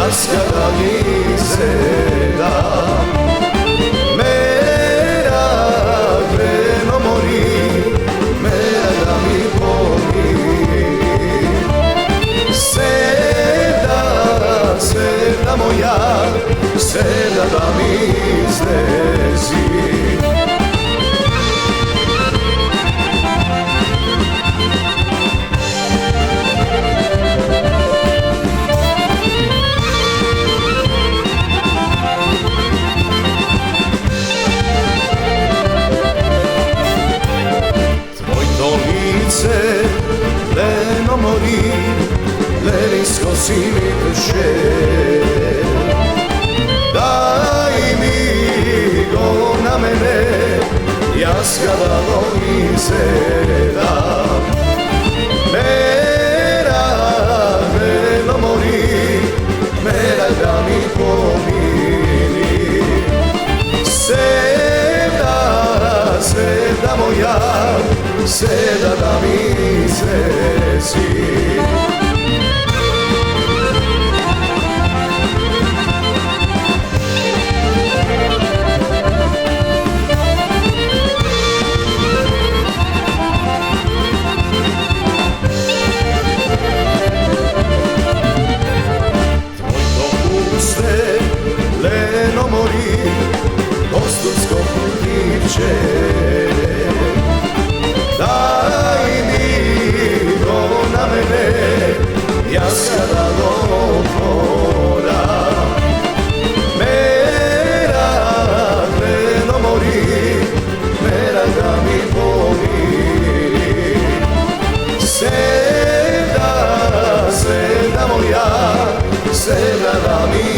Askara mi seda Mera mori Mera mi pomiri Seda moja Seda da mi izlezi Leno mori, lenisko si mi teše Daj mi go na mene, ja skadalo mi sedam Mera, leno mori, mera da mi pomiri Seda moja, seda da mi izlezi Tvoj dopuste, leno mori, kostursko putivče Daj mi go na mene, ja skada do tvora Mera, leno mori, mera da mi pomiri Seda moja, seda da mi